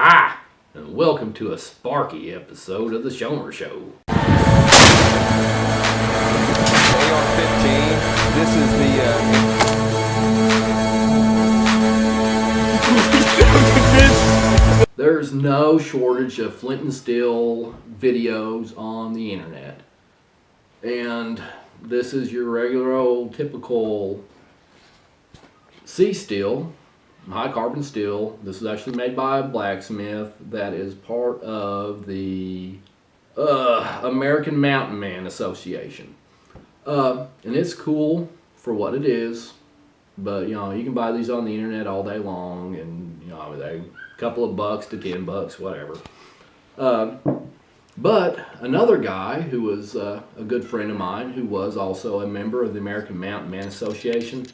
Hi, and welcome to a sparky episode of the Shomer Show. AR-15, this is the... There's no shortage of Flint and steel videos on the internet. And this is your regular old typical C-steel, high carbon steel. This is actually made by a blacksmith that is part of the American Mountain Man Association. And it's cool for what it is, but you can buy these on the internet all day long, and they're a couple of bucks to $10, whatever. But another guy who was a good friend of mine, who was also a member of the American Mountain Man Association,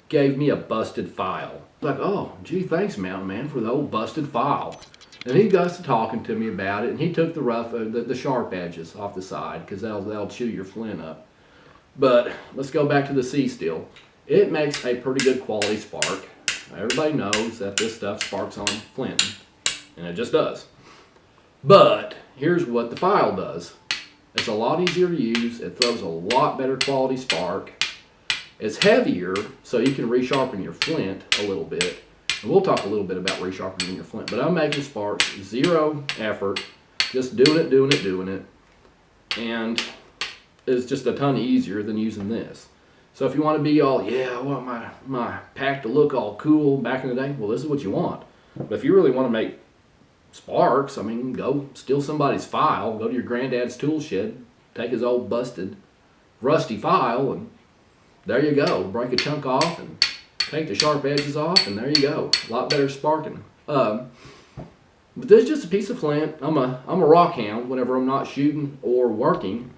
gave me a busted file. Like, oh, gee, thanks, Mountain Man, for the old busted file. And he got to talking to me about it, and he took the sharp edges off the side, because that'll chew your flint up. But let's go back to the C-steel. It makes a pretty good quality spark. Everybody knows that this stuff sparks on flint, and it just does. But here's what the file does. It's a lot easier to use. It throws a lot better quality spark. It's heavier, so you can resharpen your flint a little bit. And we'll talk a little bit about resharpening your flint. But I'm making sparks, zero effort, just doing it. And it's just a ton easier than using this. So if you want to be all, yeah, I want my pack to look all cool back in the day, well, this is what you want. But if you really want to make sparks, I mean, go steal somebody's file, go to your granddad's tool shed, take his old busted, rusty file, and there you go. Break a chunk off and take the sharp edges off, and there you go. A lot better sparking. But this is just a piece of flint. I'm a rock hound. Whenever I'm not shooting or working,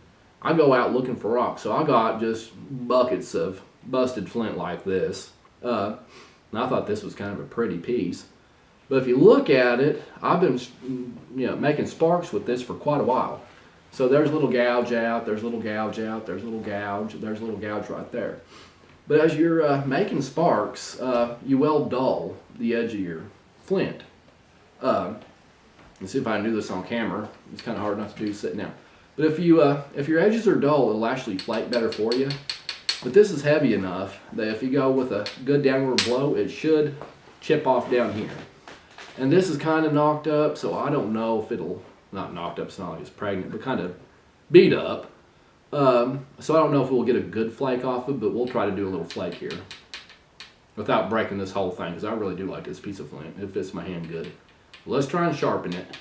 I go out looking for rocks. So I got just buckets of busted flint like this. And I thought this was kind of a pretty piece. But if you look at it, I've been making sparks with this for quite a while. So there's a little gouge out, there's a little gouge out, there's a little gouge, there's a little gouge right there. But as you're making sparks, you will dull the edge of your flint. Let's see if I can do this on camera. It's kind of hard not to do sitting down. But if your edges are dull, it'll actually flake better for you. But this is heavy enough that if you go with a good downward blow, it should chip off down here. And this is kind of knocked up, so I don't know if it'll, not knocked up, it's not like it's pregnant, but kind of beat up. So I don't know if we'll get a good flake off of it, but we'll try to do a little flake here without breaking this whole thing, because I really do like this piece of flint. It fits my hand good. Let's try and sharpen it.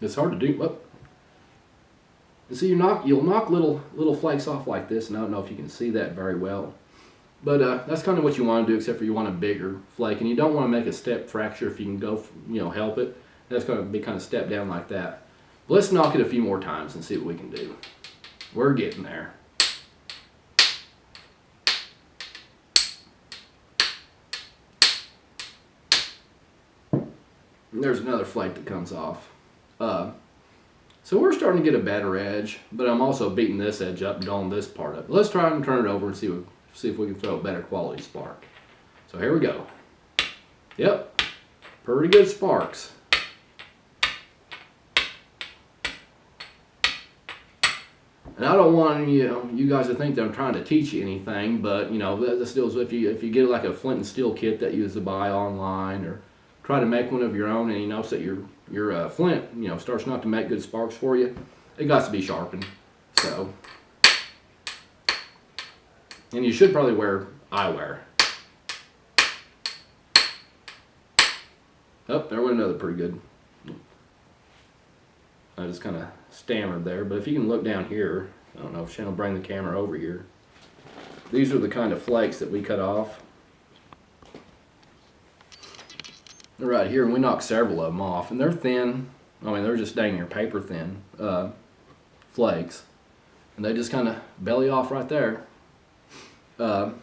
It's hard to do. Oh. See, you'll knock little flakes off like this, and I don't know if you can see that very well. But that's kind of what you want to do, except for you want a bigger flake, and you don't want to make a step fracture if you can go, help it. That's going to be kind of step down like that. But let's knock it a few more times and see what we can do. We're getting there. And there's another flake that comes off. So we're starting to get a better edge, but I'm also beating this edge up and dulling this part up. Let's try and turn it over and see if we can throw a better quality spark. So here we go. Yep, pretty good sparks. And I don't want you guys to think that I'm trying to teach you anything, but the stills, if you get like a flint and steel kit that you use to buy online, or try to make one of your own, and you notice that your flint starts not to make good sparks for you, it got to be sharpened. So, and you should probably wear eyewear. Oh, there went another pretty good. I just kind of stammered there, but if you can look down here, I don't know if Shane will bring the camera over here. These are the kind of flakes that we cut off. They're right here, and we knocked several of them off, and they're thin. I mean, they're just dang near paper thin flakes, and they just kind of belly off right there. And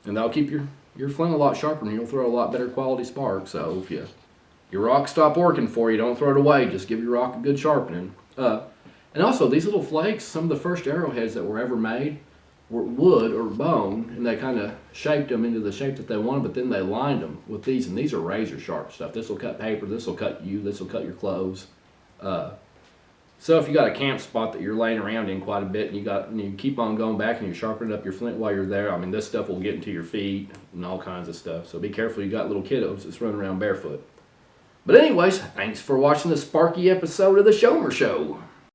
that'll keep your flint a lot sharper, and you'll throw a lot better quality spark. So if your rock stop working for you, don't throw it away. Just give your rock a good sharpening. And also, these little flakes, some of the first arrowheads that were ever made were wood or bone, and they kind of shaped them into the shape that they wanted, but then they lined them with these, and these are razor sharp stuff. This will cut paper, this will cut you, this will cut your clothes. So if you got a camp spot that you're laying around in quite a bit, and you keep on going back and you're sharpening up your flint while you're there, I mean, this stuff will get into your feet and all kinds of stuff. So be careful, you got little kiddos that's running around barefoot. But anyways, thanks for watching this sparky episode of the Shomer Show.